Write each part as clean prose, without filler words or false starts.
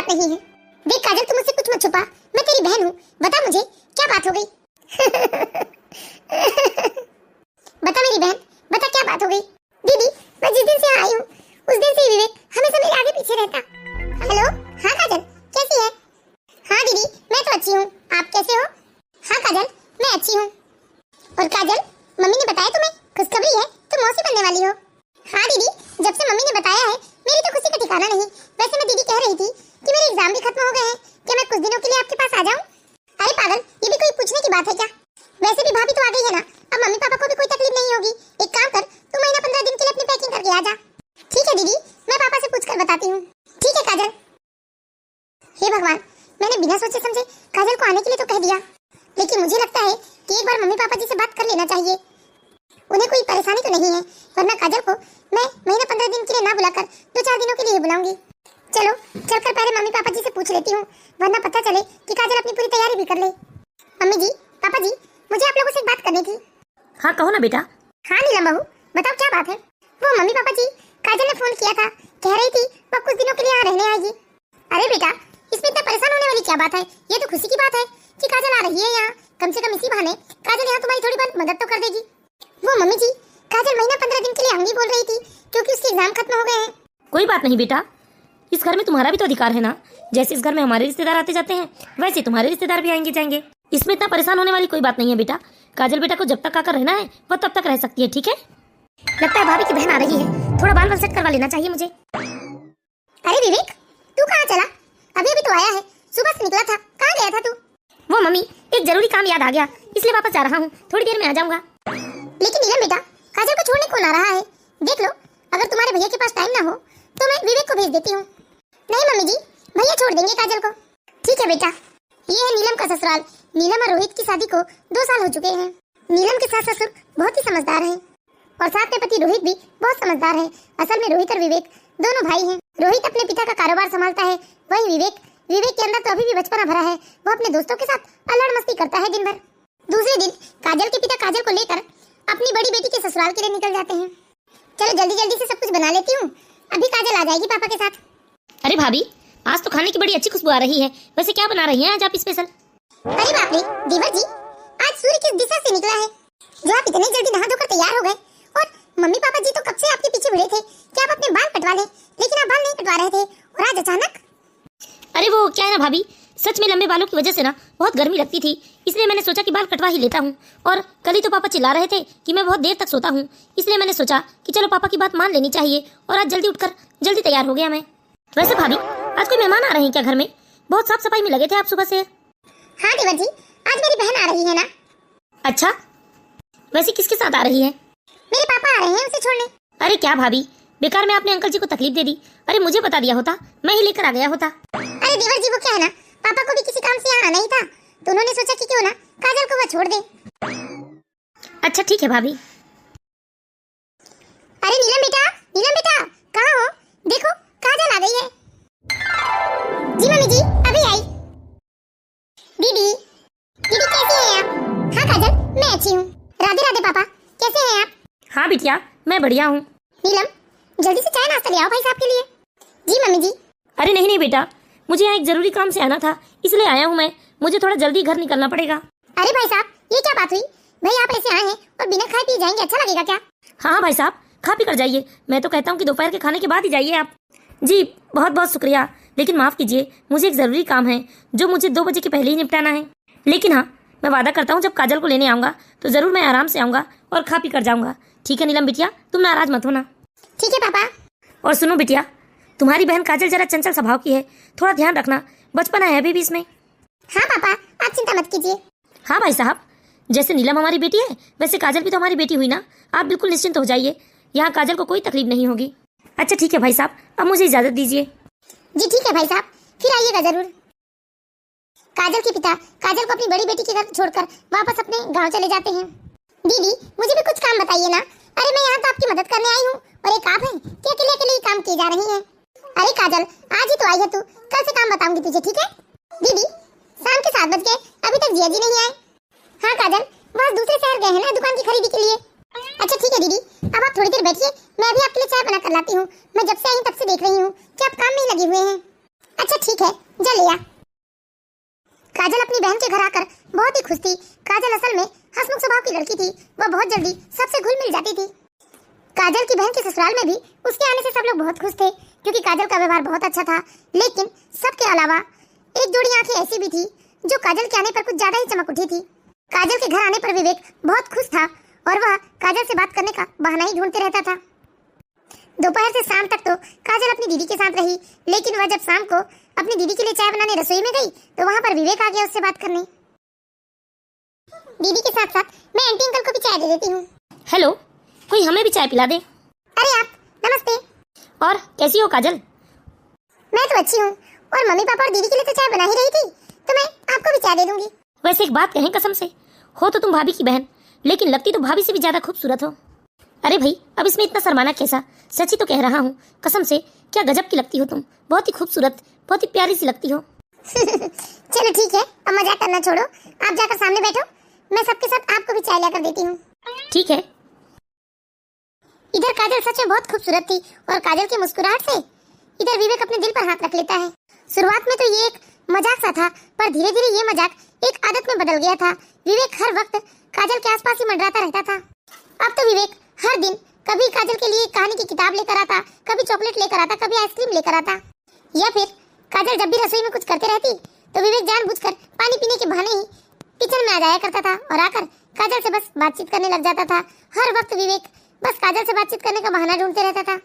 बात नहीं है। देख काजल, तू मुझसे कुछ मत छुपा, मैं तेरी बहन हूँ। बता मुझे क्या बात हो गई। बता मेरी बहन, बता क्या बात हो गई। दीदी, मैं जिस दिन से आई हूँ उस दिन से विवेक हमेशा मेरे आगे पीछे रहता। हेलो, हाँ काजल, कैसी है? हाँ दीदी, मैं तो अच्छी हूँ, आप कैसे हो? हाँ काजल, मैं अच्छी हूँ। और काजल, मम्मी ने बताया तुम्हें खुशखबरी है, तुम मौसी बनने वाली हो। हाँ दीदी, जब से मम्मी ने बताया है मेरी तो खुशी का ठिकाना नहीं। वैसे मैं दीदी कह रही थी कि मेरे एग्जाम भी खत्म हो गए हैं, क्या मैं कुछ दिनों के लिए आपके पास आ जाऊं? अरे पागल, ये भी कोई पूछने की बात है क्या? वैसे भी भाभी तो आ गई है ना, अब मम्मी पापा को भी कोई तकलीफ नहीं होगी। एक काम कर, तू महीना 15 दिन के लिए अपनी पैकिंग करके आ जा। ठीक है दीदी, मैं पापा से पूछकर बताती हूँ। ठीक है काजल। हे भगवान, मैंने बिना सोचे समझे काजल को आने के लिए तो कह दिया, लेकिन मुझे लगता है कि एक बार मम्मी पापा जी से बात कर लेना चाहिए। उन्हें कोई परेशानी तो नहीं है, वरना काजल को मैं महीना 15 दिन के लिए ना बुलाकर 2-4 दिनों के लिए बुलाऊंगी। चलो चलकर पहले मम्मी पापा जी से पूछ लेती हूँ, वरना पता चले कि काजल अपनी पूरी तैयारी भी कर ले। मम्मी जी, पापा जी, मुझे आप लोगों से एक बात करनी थी। हाँ कहो ना बेटा। हाँ नीलम बहू, बताओ क्या बात है। वो मम्मी पापा जी, काजल ने फोन किया था, कह रही थी वो कुछ दिनों के लिए यहाँ रहने आएगी। अरे बेटा, इसमें इतना परेशान होने वाली क्या बात है? ये तो खुशी की बात है कि काजल आ रही है यहाँ। कम से कम इसी बहाने काजल यहाँ तुम्हारी थोड़ी बहुत मदद तो कर देगी। वो मम्मी जी, काजल महीना 15 दिन के लिए आऊंगी बोल रही थी, क्योंकि उसके एग्जाम खत्म हो गए हैं। कोई बात नहीं बेटा, इस घर में तुम्हारा भी तो अधिकार है ना। जैसे इस घर में हमारे रिश्तेदार आते जाते हैं, वैसे तुम्हारे रिश्तेदार भी आएंगे जाएंगे। इसमें इतना परेशान होने वाली कोई बात नहीं है बेटा। काजल बेटा को जब तक आकर रहना है वो तब तक रह सकती है, ठीक है? लगता है भाभी की बहन आ रही है, थोड़ा बाल सेट करवा लेना चाहिए मुझे। अरे विवेक, तू कहाँ चला? अभी अभी तो आया है, सुबह से निकला था, कहाँ गया था तू? वो मम्मी, एक जरूरी काम याद आ गया, इसलिए वापस जा रहा हूँ, थोड़ी देर में आ जाऊंगा। लेकिन नीलम बेटा, काजल को छोड़ने कौन आ रहा है? देख लो, अगर तुम्हारे भैया के पास टाइम ना हो तो मैं विवेक को भेज देती हूँ। नहीं मम्मी जी, भैया छोड़ देंगे काजल को। ठीक है बेटा। ये है नीलम का ससुराल। नीलम और रोहित की शादी को 2 साल हो चुके हैं। नीलम के सास ससुर बहुत ही समझदार हैं और साथ में पति रोहित भी बहुत समझदार है। असल में रोहित और विवेक दोनों भाई हैं। रोहित अपने पिता का कारोबार संभालता है, वही विवेक के अंदर तो अभी भी बचपना भरा है। वो अपने दोस्तों के साथ अल्लड़ मस्ती करता है दिन भर। दूसरे दिन काजल के पिता काजल को लेकर अपनी बड़ी बेटी के ससुराल के लिए निकल जाते हैं। चलो जल्दी जल्दी से सब कुछ बना लेती हूँ, अभी काजल आ जाएगी पापा के साथ। अरे भाभी, आज तो खाने की बड़ी अच्छी खुशबू आ रही है। वैसे क्या बना रही हैं आज आप स्पेशल? अरे बाप रे देवर जी, आज सूर्य किस दिशा से निकला है जो आप इतने जल्दी नहा धोकर तैयार हो गए? और मम्मी पापा जी तो कब से आपके पीछे भिड़े थे कि आप अपने बाल कटवा लें, लेकिन आप बाल नहीं कटवा रहे थे और आज अचानक। अरे वो क्या है ना भाभी, सच में लंबे बालों की वजह से ना बहुत गर्मी लगती थी, इसलिए मैंने सोचा कि बाल कटवा ही लेता हूँ। और कल ही तो पापा चिल्ला रहे थे कि मैं बहुत देर तक सोता हूँ, इसलिए मैंने सोचा कि चलो पापा की बात मान लेनी चाहिए और आज जल्दी उठकर जल्दी तैयार हो गया मैं। वैसे भाभी, आज कोई मेहमान आ रहे हैं क्या घर में? बहुत साफ सफाई में लगे थे आप सुबह से। हाँ देवर जी, आज मेरी बहन आ रही है ना। अच्छा, वैसे किसके साथ आ रही है? मेरे पापा आ रहे हैं उसे छोड़ने। अरे क्या भाभी, बेकार में आपने अंकल जी को तकलीफ दे दी। अरे मुझे बता दिया होता, मैं ही लेकर आ गया होता। अरे देवर जी, वो क्या है ना, पापा को भी किसी काम से यहाँ आना ही था, तो उन्होंने सोचा कि क्यों ना काजल को वो छोड़ दे। अच्छा ठीक है भाभी। अरे नीलम बेटा कहाँ हो? देखो काजल आ गई है। जी मम्मी जी, अभी आई। दीदी कैसी हैं आप? हाँ काजल, मैं अच्छी हूँ। राधे राधे पापा, कैसे हैं आप? हाँ बिटिया, मैं बढ़िया हूँ। नीलम, जल्दी से चाय नाश्ता ले आओ भाई साहब के लिए। जी मम्मी जी। अरे नहीं बेटा, मुझे यहाँ एक जरूरी काम से आना था, इसलिए आया हूँ मैं। मुझे थोड़ा जल्दी घर निकलना पड़ेगा। अरे भाई साहब, ये क्या बात हुई? भाई आप ऐसे आए हैं और बिना खाए पिए जाएंगे, अच्छा लगेगा क्या? हाँ भाई साहब, खा पी कर जाइए। मैं तो कहता हूँ कि दोपहर के खाने के बाद ही जाइए आप। जी बहुत बहुत शुक्रिया, लेकिन माफ़ कीजिए, मुझे एक ज़रूरी काम है जो मुझे 2 बजे के पहले ही निपटाना है। लेकिन हाँ, मैं वादा करता हूँ जब काजल को लेने आऊँगा तो ज़रूर मैं आराम से आऊँगा और खा पी कर जाऊँगा। ठीक है नीलम बिटिया, तुम नाराज मत होना। ठीक है पापा। और सुनो बिटिया, तुम्हारी बहन काजल जरा चंचल स्वभाव की है, थोड़ा ध्यान रखना, बचपना है अभी भी इसमें। हाँ पापा, आप चिंता मत कीजिए। हाँ भाई साहब, जैसे नीलम हमारी बेटी है वैसे काजल भी तो हमारी बेटी हुई ना। आप बिल्कुल निश्चिंत हो जाइए, यहाँ काजल को कोई तकलीफ नहीं होगी। अच्छा ठीक है भाई साहब, अब मुझे इजाजत दीजिए। जी ठीक है भाई साहब, फिर आइएगा जरूर। काजल के पिता काजल को अपनी बड़ी बेटी के घर छोड़कर वापस अपने गांव चले जाते हैं। दीदी मुझे भी कुछ काम बताइए ना। अरे मैं यहाँ तो आपकी मदद करने आई हूँ और एक आप है कि अकेले अकेले ही काम किए जा रही हैं। अरे काजल, आज ही तो आई है तू, कल से काम बताऊंगी तुझे, ठीक है? दीदी शाम के 7 बज गए, अभी तक जिया जी नहीं आए। हाँ काजल, बस दूसरे शहर गए हैं ना दुकान की खरीदी के लिए। अच्छा ठीक है दीदी, अब आप थोड़ी देर बैठिए, मैं अभी आपके लिए चाय बना कर लाती हूँ। मैं जब से आई तब से देख रही हूँ कि आप काम में ही लगे हुए हैं। अच्छा ठीक है, जा ले आ। काजल अपनी बहन के घर आकर बहुत ही खुश थी। काजल असल में हंसमुख स्वभाव की लड़की थी। वह बहुत जल्दी सबसे घुल मिल जाती थी। काजल की बहन के ससुराल में भी उसके आने से सब लोग बहुत खुश थे, क्योंकि काजल का व्यवहार बहुत अच्छा था। लेकिन सबके अलावा एक जोड़ी आंखें ऐसी भी थी जो काजल के आने पर कुछ ज्यादा ही चमक उठी थी। काजल के घर आने पर विवेक बहुत खुश था और वह काजल से बात करने का बहाना ही ढूंढते रहता था। दोपहर से शाम तक तो काजल अपनी दीदी के साथ रही, लेकिन वह जब शाम को अपनी दीदी के लिए चाय बनाने रसोई में गई तो वहां पर विवेक आ गया उससे बात करने। दीदी के साथ साथ मैं आंटी अंकल को भी चाय दे देती हूँ। हेलो, कोई हमें भी चाय पिला दे। अरे आप, नमस्ते। और कैसी हो काजल? मैं तो अच्छी हूँ, और मम्मी पापा और दीदी के लिए तो चाय बना ही रही थी, तो मैं आपको भी चाय दे दूंगी। वैसे एक बात कहें कसम से, हो तो तुम भाभी की बहन, लेकिन लगती तो भाभी से भी ज्यादा खूबसूरत हो। अरे भाई, अब इसमें इतना शर्माना कैसा? सच्ची तो कह रहा हूँ, कसम से, क्या गजब की लगती हो तुम। बहुत ही खूबसूरत, बहुत ही प्यारी सी लगती हो। चलो ठीक है, अब मजाक करना छोड़ो, आप जाकर सामने बैठो, मैं सबके साथ आपको भी चाय लाकर देती हूँ। ठीक है। इधर काजल सच में बहुत खूबसूरत थी और काजल की मुस्कुराहट से इधर विवेक अपने दिल पर हाथ रख लेता है। शुरुआत में तो ये एक मजाक सा था, पर धीरे धीरे ये मजाक एक आदत में बदल गया था। विवेक हर वक्त काजल के आसपास ही मंडराता रहता था। अब तो विवेक हर दिन कभी काजल के लिए कहानी की किताब लेकर आता, कभी चॉकलेट लेकर आता, कभी आइसक्रीम लेकर आता, या फिर काजल जब भी रसोई में कुछ करते रहती तो विवेक जानबूझकर पानी पीने के बहाने ही किचन में आ जाया करता था और आकर काजल से बस बातचीत करने लग जाता था। हर वक्त विवेक बस काजल से बातचीत करने का बहाना ढूंढते रहता था।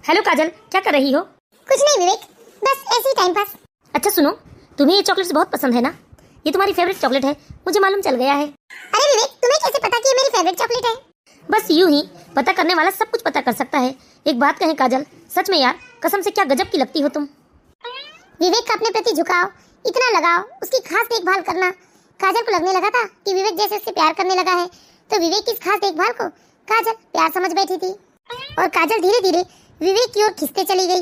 हेलो काजल, क्या कर रही हो? कुछ नहीं विवेक, बस ऐसे ही टाइम पास। अच्छा सुनो, तुम्हें ये चॉकलेट बहुत पसंद है ना? ये तुम्हारी फेवरेट चॉकलेट है, मुझे मालूम चल गया है। अरे विवेक, तुम्हें कैसे पता कि ये मेरी फेवरेट चॉकलेट है? बस यूं ही पता करने वाला सब कुछ पता कर सकता है। एक बात कहें काजल, सच में यार, कसम से क्या गजब की लगती हो तुम। विवेक का अपने प्रति झुकाव, इतना लगाव, उसकी खास देखभाल करना, काजल को लगने लगा था कि विवेक जैसे उससे प्यार करने लगा है, तो विवेक की इस खास देखभाल को काजल प्यार समझ बैठी थी और काजल धीरे धीरे विवेक की ओर खिंचते चली गई।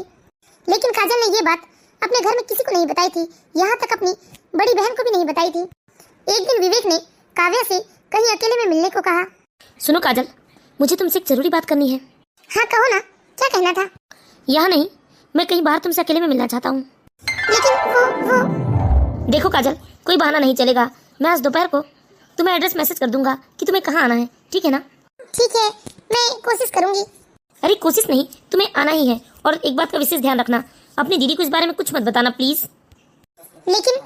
लेकिन काजल ने ये बात अपने घर में किसी को नहीं बताई थी, यहाँ तक अपनी बड़ी बहन को भी नहीं बताई थी। एक दिन विवेक ने काव्या से कहीं अकेले में मिलने को कहा। सुनो काजल, मुझे तुमसे एक जरूरी बात करनी है। हाँ कहो ना, क्या कहना था? यहाँ नहीं, मैं कहीं बाहर तुमसे अकेले में मिलना चाहता हूँ। लेकिन वो देखो काजल, कोई बहाना नहीं चलेगा। मैं आज दोपहर को तुम्हें एड्रेस मैसेज कर दूंगा कि तुम्हें कहाँ आना है, ठीक है ना? ठीक है, मैं कोशिश करूंगी। अरे कोशिश नहीं, तुम्हें आना ही है। और एक बात का विशेष ध्यान रखना, अपनी दीदी को इस बारे में कुछ मत बताना प्लीज। लेकिन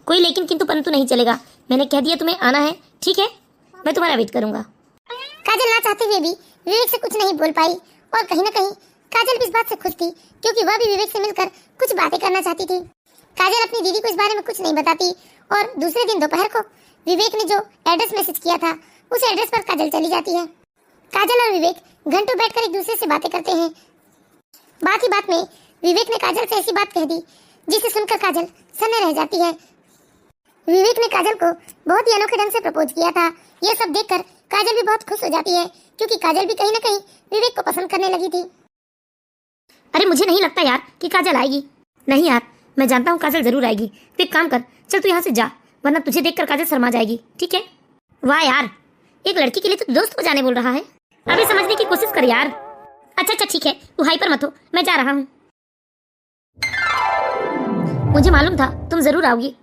कोई लेकिन किंतु परंतु नहीं चलेगा। मैंने कह दिया तुम्हें आना है, ठीक है? मैं तुम्हारा वेट करूंगा। काजल ना चाहते हुए भी विवेक से कुछ नहीं बोल पाई और कहीं ना कहीं काजल भी इस बात से खुश थी, क्योंकि वह भी विवेक से मिलकर कुछ बातें करना चाहती थी। काजल अपनी दीदी को इस बारे में कुछ नहीं बताती और दूसरे दिन दोपहर को विवेक ने जो एड्रेस मैसेज किया था उस एड्रेस पर काजल चली जाती है। काजल और विवेक घंटों बैठकर एक दूसरे से बातें करते हैं। बात ही बात में विवेक ने काजल से ऐसी बात कह दी जिसे सुनकर काजल सन्ने रह जाती है। विवेक ने काजल को बहुत ही अनोखे ढंग से प्रपोज किया था। यह सब देखकर काजल भी बहुत खुश हो जाती है, क्योंकि काजल भी कहीं ना कहीं विवेक को पसंद करने लगी थी। अरे मुझे नहीं लगता यार कि काजल आएगी। नहीं यार, मैं जानता हूँ काजल जरूर आएगी। तो एक काम कर, चल तू यहाँ से जा, वरना तुझे देखकर काजल शर्मा जाएगी, ठीक है? वाह यार, एक लड़की के लिए तो दोस्त को जाने बोल रहा है। अभी समझने की कोशिश कर यार। अच्छा ठीक है, तू हाइपर मत हो, मैं जा रहा हूँ। मुझे मालूम था तुम जरूर आओगी।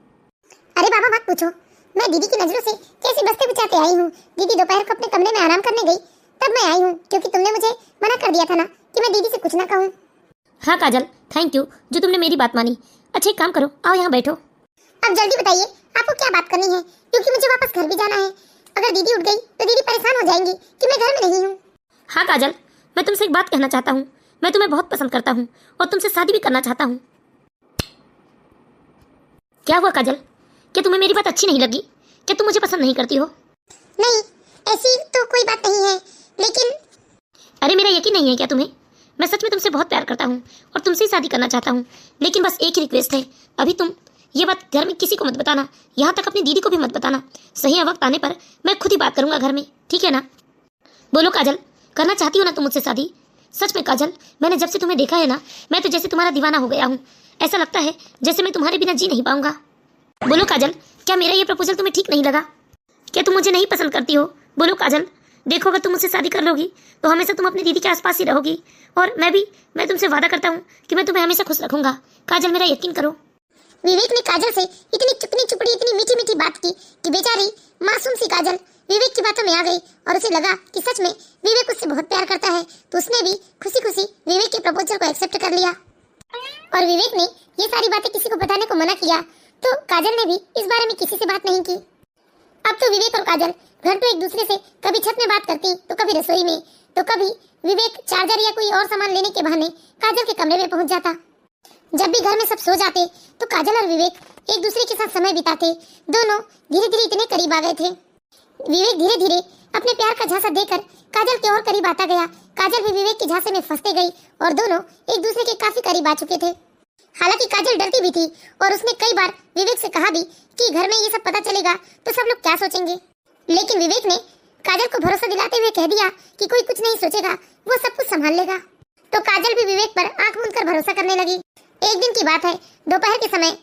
अरे बाबा मत पूछो, मैं दीदी की नजरों से कैसी बस्ते बचाते आई हूँ। दीदी दोपहर को अपने कमरे में आराम करने गई, तब मैं आई हूँ, क्योंकि तुमने मुझे मना कर दिया था ना कि मैं दीदी से कुछ ना कहूँ। हाँ काजल, थैंक यू जो तुमने मेरी बात मानी। अच्छा एक काम करो, आओ यहाँ बैठो। अब जल्दी बताइए आपको क्या बात करनी है, क्योंकि मुझे वापस घर भी जाना है। अगर दीदी उठ गई तो दीदी परेशान हो जाएंगी कि मैं घर में नहीं हूँ। हाँ काजल, मैं तुमसे एक बात कहना चाहता हूँ। मैं तुम्हें बहुत पसंद करता हूँ और तुमसे शादी भी करना चाहता हूँ। क्या हुआ काजल, क्या तुम्हें मेरी बात अच्छी नहीं लगी? क्या तुम मुझे पसंद नहीं करती हो? नहीं, ऐसी तो कोई बात नहीं है, लेकिन अरे मेरा यकीन नहीं है क्या तुम्हें? मैं सच में तुमसे बहुत प्यार करता हूँ और तुमसे ही शादी करना चाहता हूँ। लेकिन बस एक ही रिक्वेस्ट है, अभी तुम ये बात घर में किसी को मत बताना, यहाँ तक अपनी दीदी को भी मत बताना। सही वक्त आने पर मैं खुद ही बात करूंगा घर में, ठीक है ना? बोलो काजल, करना चाहती हो ना तुम मुझसे शादी? सच में काजल, मैंने जब से तुम्हें देखा है ना, मैं तो जैसे तुम्हारा दीवाना हो गया हूँ। ऐसा लगता है जैसे मैं तुम्हारे बिना जी नहीं पाऊंगा। बोलो काजल, क्या मेरा ये प्रपोजल तुम्हें ठीक नहीं लगा? क्या तुम मुझे नहीं पसंद करती हो? बोलो काजल, देखो अगर तुम मुझसे शादी कर लोगी तो हमेशा तुम अपनी दीदी के आसपास ही रहोगी, और मैं तुमसे वादा करता हूँ कि मैं तुम्हें हमेशा खुश रखूंगा। काजल, मेरा यकीन करो। विवेक ने काजल से इतनी चुपनी चुपड़ी इतनी मीठी मीठी बात की कि बेचारी मासूम सी काजल विवेक की बातों में आ गई और उसे लगा कि सच में विवेक उससे बहुत प्यार करता है। तो उसने भी खुशी खुशी विवेक के प्रपोजल को एक्सेप्ट कर लिया। और विवेक ने ये सारी बातें किसी को बताने को मना किया, तो काजल ने भी इस बारे में किसी से बात नहीं की। अब तो विवेक और काजल घंटों एक दूसरे से कभी छत में बात करती, तो कभी रसोई में, तो कभी विवेक चार्जर या कोई और सामान लेने के बहाने काजल के कमरे में पहुंच जाता। जब भी घर में सब सो जाते तो काजल और विवेक एक दूसरे के साथ समय बिताते। दोनों धीरे धीरे इतने करीब आ गए थे। विवेक धीरे धीरे अपने प्यार का झांसा देकर काजल के और करीब आता गया। काजल भी विवेक के झांसे में फंसते गई और दोनों एक दूसरे के काफी करीब आ चुके थे। हालांकि काजल डरती भी थी और उसने कई बार विवेक से कहा भी कि घर में ये सब पता चलेगा तो सब लोग क्या सोचेंगे, लेकिन विवेक ने काजल को भरोसा दिलाते हुए कह दिया कि कोई कुछ नहीं सोचेगा, वो सब कुछ संभाल लेगा। तो काजल भी विवेक पर आंख मूंद कर भरोसा करने लगी। एक दिन की बात है, दोपहर के समय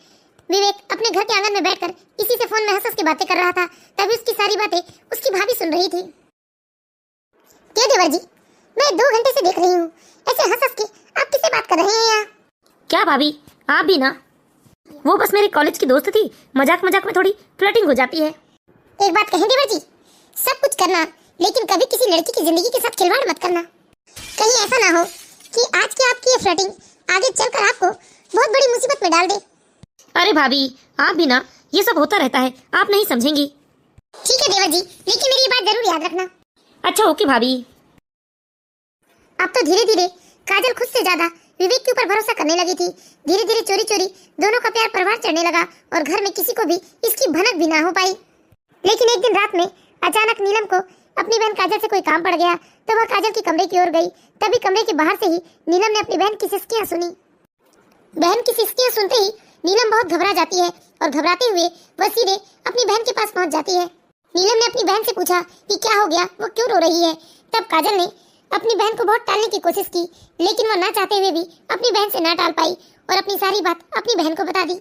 विवेक अपने घर के आंगन में बैठकर किसी से फोन में हंस के बातें कर रहा था। तभी उसकी सारी बातें उसकी भाभी सुन रही थी। क्या देवर जी, मैं 2 घंटे से देख रही हूँ, ऐसे हंस के आप किससे बात कर रहे हैं यहाँ? क्या भाभी, आप भी ना? वो बस मेरे कॉलेज की दोस्त थी, मजाक मजाक में थोड़ी फ्लर्टिंग हो जाती है। एक बात कहें देवर जी, सब कुछ करना लेकिन कभी किसी लड़की की जिंदगी के साथ खिलवाड़ मत करना। कहीं ऐसा ना हो कि आज की आपकी ये फ्लर्टिंग आगे चलकर आपको बहुत बड़ी मुसीबत में डाल दे। अरे भाभी, आप भी ना, ये सब होता रहता है, आप नहीं समझेंगी। ठीक है देवर जी, लेकिन मेरी ये बात जरूर याद रखना। अच्छा ओके भाभी। अब तो धीरे धीरे काजल खुद से ज्यादा विवेक के ऊपर भरोसा करने लगी थी। धीरे धीरे चोरी चोरी दोनों का प्यार परवार चढ़ने लगा और घर में किसी को भी इसकी भनक भी ना हो पाई। लेकिन एक दिन रात में अचानक नीलम को अपनी बहन काजल से कोई काम पड़ गया, तो वह काजल के कमरे की ओर गई। तभी कमरे के बाहर से ही नीलम ने अपनी बहन की सिसकियां सुनी। बहन की सिसकियां सुनते ही नीलम बहुत घबरा जाती है और घबराते हुए वह सीधे अपनी बहन के पास पहुंच जाती है। नीलम ने अपनी बहन से पूछा कि क्या हो गया, वो क्यों रो रही है। तब काजल ने अपनी बहन को बहुत टालने की कोशिश की, लेकिन वह ना चाहते हुए भी अपनी बहन से ना टाल पाई और अपनी सारी बात अपनी बहन को बता दी।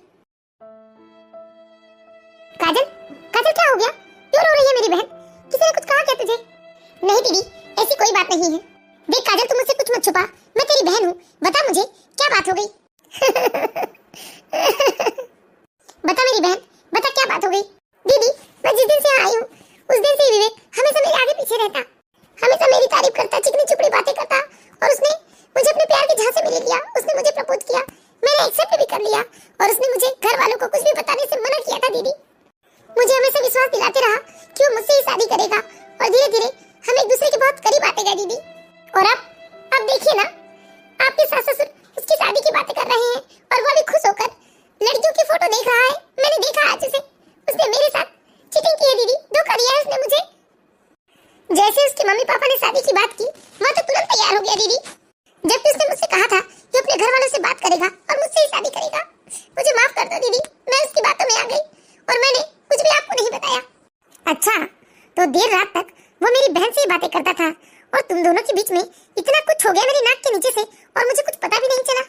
काजल, काजल क्या हो गया, क्यों रो रही है मेरी बहन? किसी ने कुछ कहा क्या तुझे? नहीं दीदी, ऐसी कोई बात नहीं है। देख काजल, तू मुझसे कुछ मत छुपा, मैं तेरी बहन हूँ, बता मुझे क्या बात हो गई। बता मेरी बहन, बता क्या बात हो गई। दीदी, मैं जिस दिन से आई हूँ उस दिन से विवेक हमेशा मेरे आगे पीछे रहता, हमेशा मेरी तारीफ करता, चिकनी चुपड़ी बातें करता और उसने मुझे अपने प्यार के झांसे में ले लिया। उसने मुझे प्रपोज किया, मैंने एक्सेप्ट भी कर लिया और उसने मुझे घर वालों को कुछ भी बताने से मना किया था। दीदी, मुझे हमेशा विश्वास दिलाते रहा कि वो मुझसे ही शादी करेगा और धीरे धीरे हम एक दूसरे के बहुत करीब आते गए दीदी। और अब देखिए ना, आपके सास ससुर उसकी शादी की बातें कर रहे हैं और वो भी खुश होकर लड़कियों की फोटो देख रहा है। मैंने देखा आज उसे, उसने मेरे साथ चीटिंग की है दीदी, धोखा दिया है उसने मुझे। जैसे उसके मम्मी पापा ने शादी की बात की, वह तो तुरंत तैयार हो गया दीदी, जबकि उसने मुझसे कहा था कि अपने घर वालों से बात करेगा और मुझसे ही शादी करेगा। मुझे माफ कर दो दीदी, मैं उसकी बातों में आ गई और मैंने कुछ भी आपको नहीं बताया। अच्छा, तो देर रात तक वो मेरी बहन से ही बातें करता था और तुम दोनों के बीच में इतना कुछ हो गया मेरी नाक के नीचे से और मुझे कुछ पता भी नहीं चला।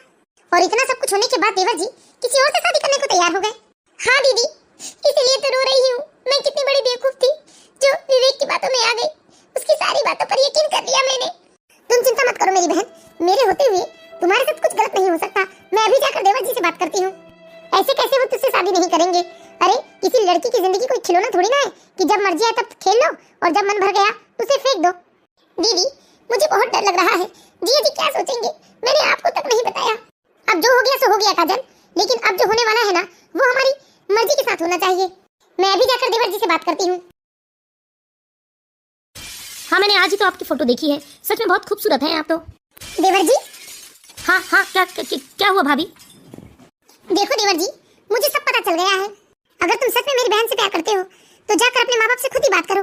और इतना सब कुछ होने के बाद देवर जी किसी और से शादी करने को तैयार हो गए। हाँ दीदी, इसीलिए तो रो रही हूँ। मैं कितनी बड़ी बेवकूफ थी जो विवेक की बातों में आ गई, उसकी सारी बातों पर यकीन कर लिया मैंने। तुम चिंता मत करो मेरी बहन, मेरे होते हुए तुम्हारे साथ कुछ गलत नहीं हो सकता। मैं अभी जाकर देवर जी से बात करती हूँ। ऐसे कैसे वो तुझसे शादी नहीं करेंगे? अरे किसी लड़की की जिंदगी कोई खिलौना थोड़ी ना है कि जब मर्जी आए तब खेल लो और जब मन भर गया उसे फेंक दो। दीदी, मुझे बहुत डर लग रहा है, जिया जी क्या सोचेंगे, मैंने आपको तक नहीं बताया। अब जो हो गया सो हो गया काजल, लेकिन अब जो होने वाला है ना वो हमारी मर्जी के साथ होना चाहिए। मैं अभी जाकर देवर जी से बात करती हूँ। हाँ, मैंने आज ही तो आपकी फोटो देखी है, सच में बहुत खूबसूरत है आप तो। देवर जी? हाँ, क्या हुआ भाभी? देखो देवर जी, मुझे सब पता चल गया है। अगर तुम सच में मेरी बहन से प्यार करते हो तो जाकर अपने माँ बाप से खुद ही बात करो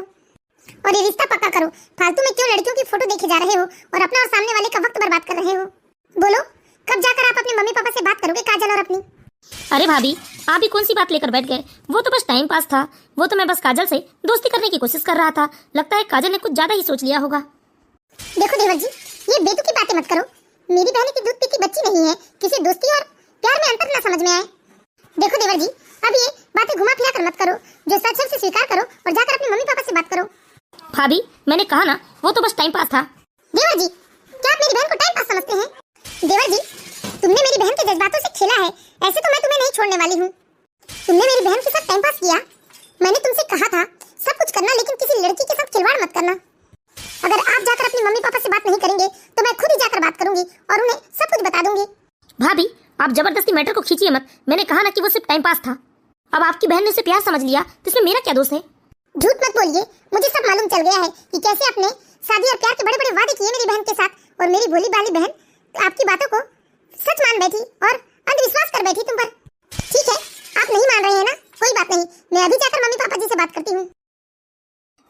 और ये रिश्ता पक्का करो। फालतू में क्यों लड़कियों की फोटो देखे जा रहे हो और अपना और सामने वाले का वक्त बर्बाद कर रहे हो? बोलो, कब जाकर आप अपने मम्मी पापा से बात करोगे काजल और अपनी? अरे भाभी, आप भी कौन सी बात लेकर बैठ गए? वो तो बस टाइम पास था, वो तो मैं बस काजल से दोस्ती करने की कोशिश कर रहा था। लगता है काजल ने कुछ ज्यादा ही सोच लिया होगा। देखो देवर जी, ये बेतुकी बातें मत करो। मेरी बहन की दूध पीती बच्ची नहीं है, किसी दोस्ती और प्यार में अंतर न समझ में आए। देखो देवर जी, अब ये बातें घुमा फिरा कर मत करो, जो सच है उसे स्वीकार करो और जाकर अपने मम्मी पापा से बात करो। भाभी मैंने कहा ना, वो तो बस टाइम पास था। देवर जी, क्या आप मेरी बहन को टाइम पास समझते हैं? देवर जी, तुमने मेरी बहन के जज्बातों से खेला है, ऐसे तो मैं तुम्हें नहीं छोड़ने वाली हूँ। तुमने मेरी बहन के साथ टाइम पास किया। मैंने तुमसे कहा था सब कुछ करना, लेकिन किसी लड़की के साथ खिलवाड़ मत करना। अगर आप जाकर अपनी मम्मी पापा से बात नहीं करेंगे तो मैं खुद ही जाकर बात करूंगी और उन्हें सब कुछ बता दूंगी। भाभी आप जबरदस्ती मैटर को खींचिए मत। मैंने कहा ना कि वो सिर्फ टाइम पास था। अब आपकी बहन ने उसे प्यार समझ लिया तो इसमें मेरा क्या दोष है? झूठ मत बोलिए, मुझे सब मालूम चल गया है कि कैसे आपने शादी और प्यार के बड़े बड़े वादे किए मेरी बहन के साथ, और मेरी भोली भाली बहन आपकी बातों को सच मान बैठी और अंधविश्वास कर बैठी तुम पर। ठीक है, आप नहीं मान रहे हैं ना, कोई बात नहीं, मैं अभी जाकर मम्मी पापा जी से बात करती हूँ।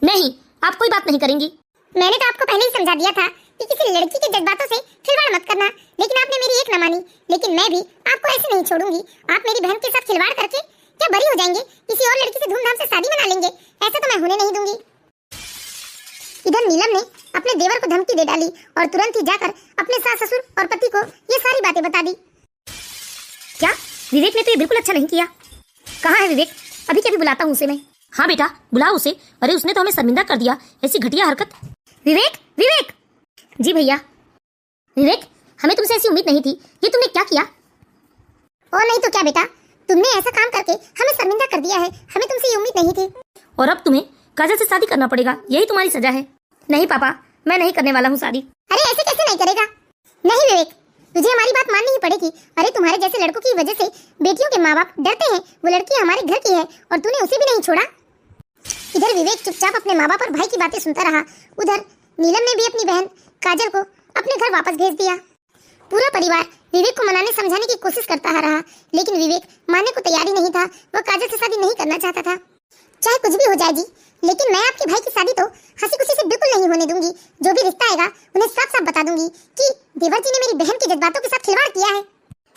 नहीं, आप कोई बात नहीं करेंगी। मैंने तो आपको पहले ही समझा दिया था कि किसी लड़की के जज्बातों से खिलवाड़ मत करना, लेकिन आपने मेरी एक न मानी। लेकिन मैं भी आपको ऐसे नहीं छोड़ूंगी। आप मेरी बहन के साथ खिलवाड़ करके क्या बरी हो जाएंगे, किसी और लड़की से धूमधाम से शादी मना लेंगे, ऐसा तो मैं होने नहीं दूंगी। इधर नीलम ने अपने देवर को धमकी दे डाली और तुरंत ही जाकर अपने सास ससुर और पति को ये सारी बातें बता दी। क्या विवेक ने तो ये बिल्कुल अच्छा नहीं किया। कहाँ है विवेक? अभी क्या भी बुलाता हूँ उसे मैं। हाँ बेटा बुलाओ उसे। अरे उसने तो हमें शर्मिंदा कर दिया, ऐसी घटिया हरकत। विवेक, विवेक। जी भैया। विवेक, हमें तुमसे ऐसी उम्मीद नहीं थी, ये तुमने क्या किया? और नहीं तो क्या बेटा, तुमने ऐसा काम करके हमें शर्मिंदा कर दिया है, हमें तुमसे ये उम्मीद नहीं थी। और अब तुम्हें काजल से शादी करना पड़ेगा, यही तुम्हारी सजा है। नहीं पापा, मैं नहीं करने वाला हूँ शादी। अरे ऐसे कैसे नहीं करेगा? नहीं विवेक, तुझे हमारी बात माननी ही पड़ेगी। अरे तुम्हारे जैसे लड़कों की वजह से बेटियों के माँ बाप डरते हैं। वो लड़की हमारे घर की है और तूने उसे भी नहीं छोड़ा। इधर विवेक चुपचाप अपने माँ बाप और भाई की बातें सुनता रहा। उधर नीलम ने भी अपनी बहन काजल को अपने घर वापस भेज दिया। पूरा परिवार विवेक को मनाने समझाने की कोशिश करता रहा, लेकिन विवेक मानने को तैयार ही नहीं था। वो काजल से शादी नहीं करना चाहता था। चाहे कुछ भी हो जाए जी, लेकिन मैं आपके भाई की शादी तो हंसी खुशी से बिल्कुल नहीं होने दूंगी। जो भी रिश्ता आएगा उन्हें साफ साफ बता दूंगी कि देवर जी ने मेरी बहन के जज्बातों के साथ खिलवाड़ किया है।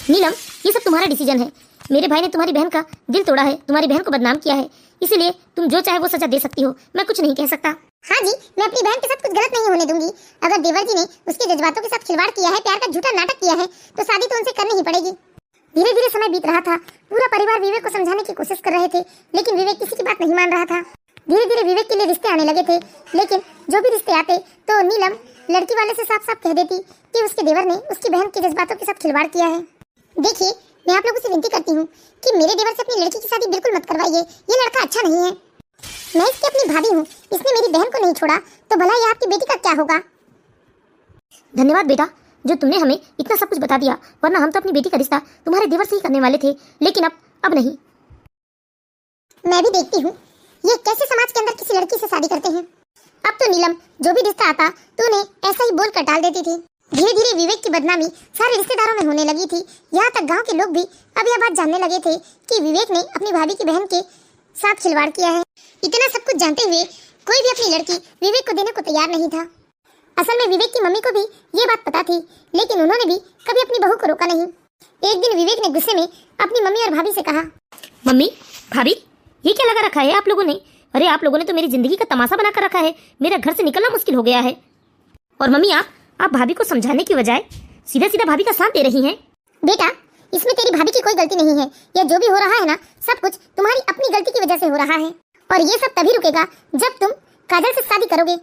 नीलम, ये सब तुम्हारा डिसीजन है। मेरे भाई ने तुम्हारी बहन का दिल तोड़ा है, तुम्हारी बहन को बदनाम किया है, इसीलिए तुम जो चाहे वो सजा दे सकती हो, मैं कुछ नहीं कह सकता। हाँ जी, मैं अपनी बहन के साथ कुछ गलत नहीं होने दूंगी। अगर देवर जी ने उसके जज्बातों के साथ खिलवाड़ किया है, प्यार का झूठा नाटक किया है, तो शादी तो उनसे करनी ही पड़ेगी। धीरे धीरे समय बीत रहा था। पूरा परिवार विवेक को समझाने की कोशिश कर रहे थे, लेकिन विवेक किसी की बात नहीं मान रहा था। धीरे धीरे विवेक के लिए रिश्ते आने लगे थे, लेकिन जो भी रिश्ते आते तो नीलम लड़की वाले से साफ साफ कह देती कि उसके देवर ने उसकी बहन के जज्बातों के साथ खिलवाड़ किया है। देखिए, मैं आप लोगों से विनती करती हूँ कि मेरे देवर से अपनी लड़की की शादी बिल्कुल मत करवाइए। ये लड़का अच्छा नहीं है। मैं इसकी अपनी भाभी हूँ, इसने मेरी बहन को नहीं छोड़ा तो भला ये आपकी बेटी का क्या होगा? धन्यवाद बेटा, जो तुमने हमें इतना सब कुछ बता दिया, वरना हम तो अपनी बेटी का रिश्ता तुम्हारे देवर से ही करने वाले थे, लेकिन अब नहीं। मैं भी देखती हूँ ये कैसे समाज के अंदर किसी लड़की से शादी करते हैं। अब तो नीलम जो भी रिश्ता आता तो उन्हें ऐसा ही बोल कर टाल देती थी। धीरे धीरे विवेक की बदनामी सारे रिश्तेदारों में होने लगी थी। यहाँ तक गांव के लोग भी अब यह बात जानने लगे थे कि विवेक ने अपनी भाभी की बहन के साथ खिलवाड़ किया है। इतना सब कुछ जानते हुए कोई भी अपनी लड़की विवेक को देने को तैयार नहीं था। असल में विवेक की मम्मी को भी ये बात पता थी, लेकिन उन्होंने भी कभी अपनी बहू को रोका नहीं। एक दिन विवेक ने गुस्से में अपनी मम्मी और भाभी से कहा, मम्मी, भाभी, ये क्या लगा रखा है आप लोगों ने? अरे आप लोगों ने तो मेरी जिंदगी का तमाशा बना कर रखा है। मेरा घर से निकलना मुश्किल हो गया है। और मम्मी, आप भाभी को समझाने की बजाय सीधा सीधा भाभी का साथ दे रही हैं। बेटा, इसमें तेरी भाभी की कोई गलती नहीं है। यह जो भी हो रहा है ना, सब कुछ तुम्हारी अपनी गलती की वजह से हो रहा है, और ये सब तभी रुकेगा जब तुम काजल से शादी करोगे।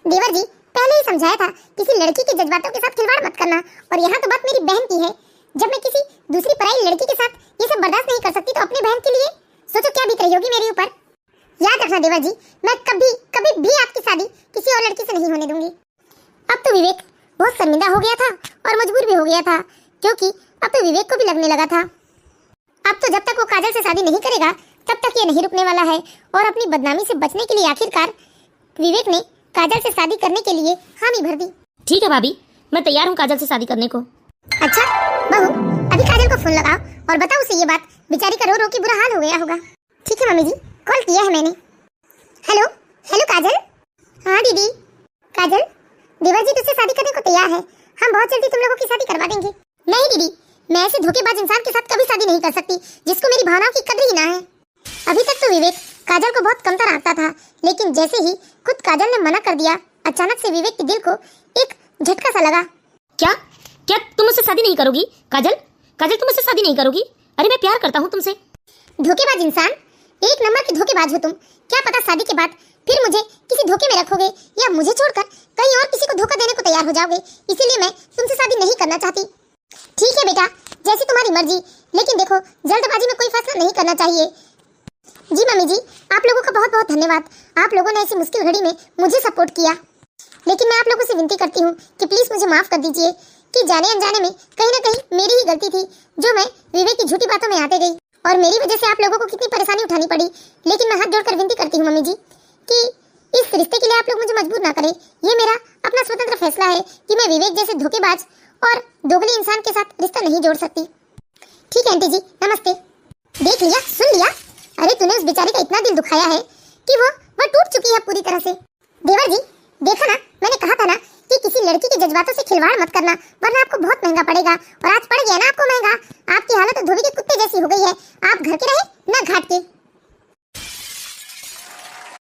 देवर जी पहले ही समझाया था किसी लड़की के जज्बातों के साथ खिलवाड़ मत करना, और यहाँ तो बात मेरी बहन की है। जब मैं किसी दूसरी पराई लड़की के साथ ये सब बर्दाश्त नहीं कर सकती, तो अपनी बहन के लिए सोचो क्या बीत रही होगी मेरे ऊपर। याद रखना देवर जी, मैं कभी भी आपकी शादी किसी और लड़की से नहीं होने दूंगी। अब तो विवेक बहुत शर्मिंदा हो गया था और मजबूर भी हो गया था, क्योंकि अब तो विवेक को भी लगने लगा था अब तो जब तक वो काजल से शादी नहीं करेगा तब तक ये नहीं रुकने वाला है। और अपनी बदनामी से बचने के लिए आखिरकार विवेक ने काजल से शादी करने के लिए हामी भर दी। ठीक है भाभी, मैं तैयार हूँ काजल से शादी करने को। अच्छा बहू, अभी काजल को फोन लगाओ और बताओ उसे ये बात। बेचारी का रो रो के बुरा हाल हो गया होगा। ठीक है मम्मी जी, कॉल किया है मैंने। हेलो हेलो काजल। हाँ दीदी। काजल, देवर जी तुझसे शादी करने को तैयार है। हम बहुत जल्दी तुम लोगों की शादी करवा देंगे। नहीं दीदी, मैं ऐसे धोखेबाज इंसान के साथ कभी शादी नहीं कर सकती जिसको मेरी भावनाओं की कदर ही ना है। अभी तक तो विवेक काजल को बहुत कमतर आंकता था, लेकिन जैसे ही खुद काजल ने मना कर दिया, अचानक से विवेक के दिल को एक झटका सा लगा। क्या तुम मुझसे शादी नहीं करोगी? काजल, तुम मुझसे शादी नहीं करोगी? अरे मैं प्यार करता हूँ तुमसे। धोखेबाज इंसान, एक नंबर की धोखेबाज हो तुम। क्या पता शादी के बाद फिर मुझे किसी धोखे में रखोगे या मुझे छोड़कर कहीं और किसी को धोखा देने को तैयार हो जाओगे। इसीलिए मैं तुमसे शादी नहीं करना चाहती। ठीक है बेटा, जैसी तुम्हारी मर्जी, लेकिन देखो जल्दबाजी में कोई फैसला नहीं करना चाहिए। जी मम्मी जी, आप लोगों का बहुत बहुत धन्यवाद। आप लोगों ने ऐसी मुश्किल घड़ी में मुझे सपोर्ट किया। लेकिन मैं आप लोगों से विनती करती हूँ कि प्लीज मुझे माफ कर दीजिए कि जाने अनजाने में कहीं ना कहीं मेरी ही गलती थी, जो मैं विवेक की झूठी बातों में आते गई और मेरी वजह से आप लोगों को कितनी परेशानी उठानी पड़ी। लेकिन मैं हाथ जोड़कर विनती करती हूँ मम्मी जी कि इस रिश्ते के लिए आप लोग मुझे मजबूर ना करें। ये मेरा अपना स्वतंत्र फैसला है कि मैं विवेक जैसे धोखेबाज और दोगली इंसान के साथ रिश्ता नहीं जोड़ सकती। ठीक है आंटी जी, नमस्ते। देख लिया, सुन लिया। अरे तूने उस बेचारे का इतना दिल दुखाया है कि वो टूट चुकी है पूरी तरह से। देवर जी, देखा ना, मैंने कहा था ना कि किसी लड़की के जज्बातों से खिलवाड़ मत करना, वरना आपको बहुत महंगा पड़ेगा। और आज पड़ गया ना आपको महंगा। आपकी हालत धोबी के कुत्ते जैसी हो गई है। आप घर के रहे ना घाट के।